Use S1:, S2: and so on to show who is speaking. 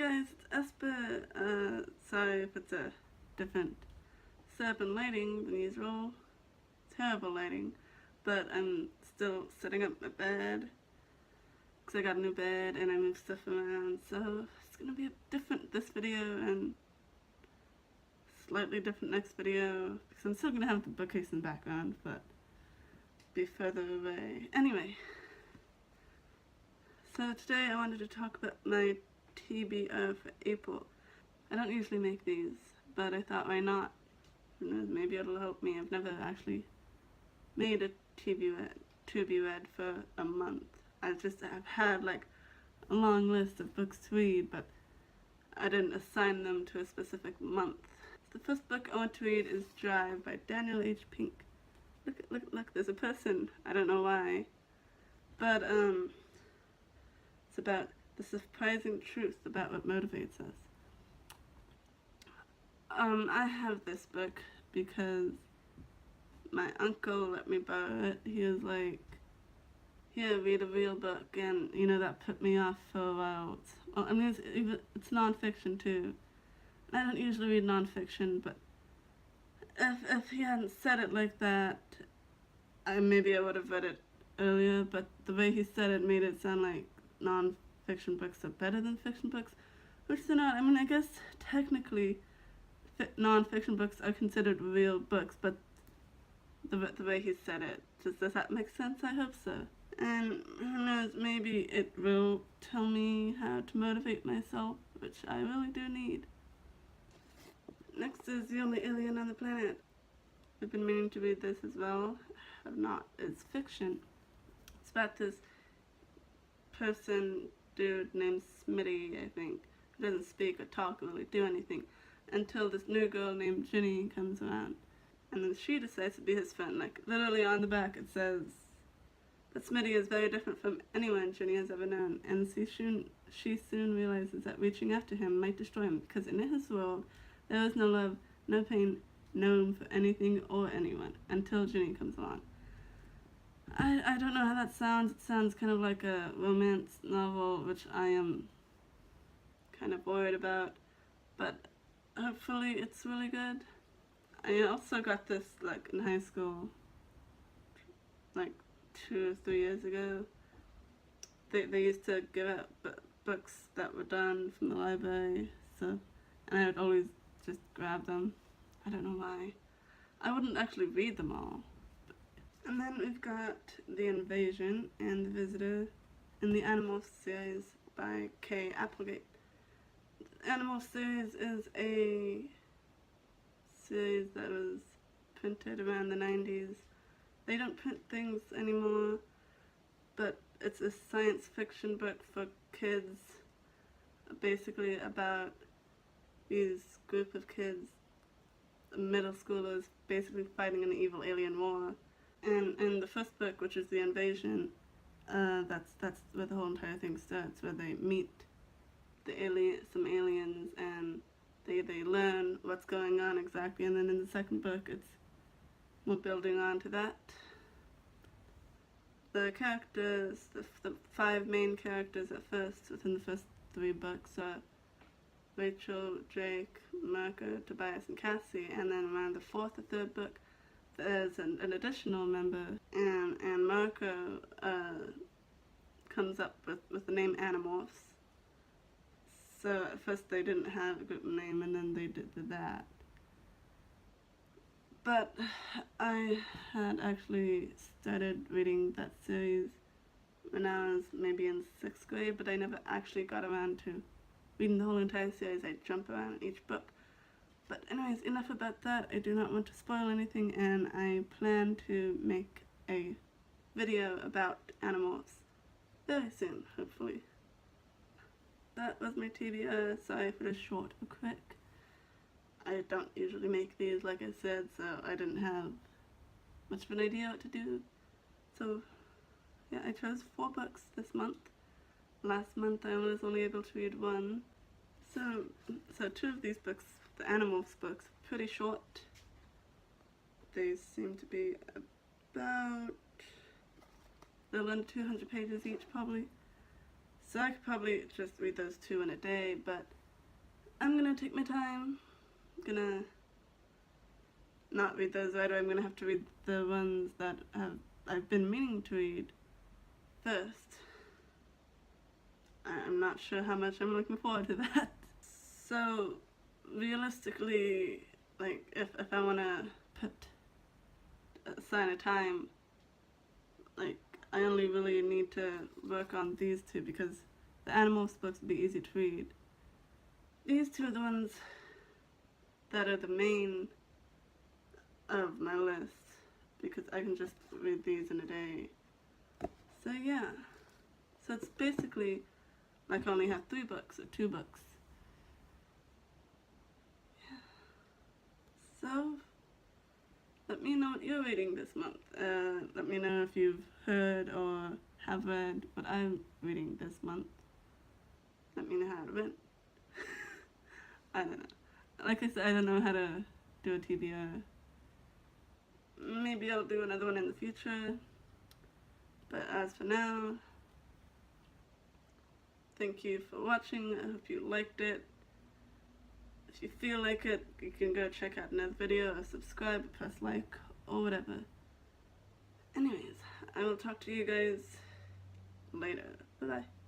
S1: guys, it's Esper. Sorry if it's a different setup and lighting than usual. Terrible lighting. But I'm still setting up my bed. Because I got a new bed and I moved stuff around. So it's going to be different this video and slightly different next video. Because I'm still going to have the bookcase in the background, but be further away. Anyway. So today I wanted to talk about my TBR for April. I don't usually make these, but I thought why not? Maybe it'll help me. I've never actually made a to-be-read for a month. I've had like a long list of books to read, but I didn't assign them to a specific month. The first book I want to read is Drive by Daniel H. Pink. Look, there's a person. I don't know why. But, it's about the surprising truth about what motivates us. I have this book because my uncle let me borrow it. He was like, here, read a real book, and you know, that put me off for a while. Well, I mean, it's non-fiction too. I don't usually read non-fiction, but if he hadn't said it like that, maybe I would have read it earlier, but the way he said it made it sound like non-fiction books are better than fiction books, which they're not. I mean, I guess technically non-fiction books are considered real books, but the way he said it, does that make sense? I hope so. And who knows, maybe it will tell me how to motivate myself, which I really do need. Next is The Only Alien on the Planet. I've been meaning to read this as well. I've not. It's fiction. It's about this dude named Smitty, I think, who doesn't speak or talk or really do anything until this new girl named Ginny comes around. And then she decides to be his friend. Like, literally on the back it says that Smitty is very different from anyone Ginny has ever known, and she soon realizes that reaching after him might destroy him, because in his world there is no love, no pain, no room for anything or anyone, until Ginny comes along. I don't know how that sounds. It sounds kind of like a romance novel, which I am kind of worried about, but hopefully it's really good. I also got this like in high school, like 2 or 3 years ago. They used to give out books that were done from the library, so, and I would always just grab them. I don't know why. I wouldn't actually read them all. And then we've got The Invasion and The Visitor in the Animorphs series by Kay Applegate. The Animorphs series is a series that was printed around the 90s. They don't print things anymore, but it's a science fiction book for kids, basically about these group of kids, middle schoolers, basically fighting an evil alien war. And in the first book, which is The Invasion, that's where the whole entire thing starts, where they meet some aliens, and they learn what's going on exactly. And then in the second book, it's more building on to that. The characters, the 5 main characters at first, within the first 3 books, are Rachel, Drake, Marco, Tobias, and Cassie, and then around the 4th or 3rd book, there's an additional member, and Marco comes up with the name Animorphs. So at first they didn't have a group name, and then they did that. But I had actually started reading that series when I was maybe in 6th grade, but I never actually got around to reading the whole entire series. I jump around each book. But anyways, enough about that. I do not want to spoil anything, and I plan to make a video about Animorphs very soon, hopefully. That was my TBR. Sorry for the short and quick. I don't usually make these, like I said, so I didn't have much of an idea what to do. So yeah, I chose 4 books this month. Last month I was only able to read 1. So 2 of these books, the Animorphs books, pretty short. They seem to be about, they're under 200 pages each probably. So I could probably just read those 2 in a day, but I'm gonna take my time. I'm gonna not read those right away. I'm gonna have to read the ones that I've been meaning to read first. I'm not sure how much I'm looking forward to that. So realistically, like if I wanna assign a time, like I only really need to work on these 2 because the Animorphs books would be easy to read. These 2 are the ones that are the main of my list because I can just read these in a day. So yeah, so it's basically like I only have 3 books or 2 books. Yeah. So let me know what you're reading this month. Let me know if you've heard or have read what I'm reading this month. Let me know how it went. I don't know. Like I said, I don't know how to do a TBR. Maybe I'll do another one in the future. But as for now, thank you for watching. I hope you liked it. If you feel like it, you can go check out another video or subscribe, or press like, or whatever. Anyways, I will talk to you guys later. Bye-bye.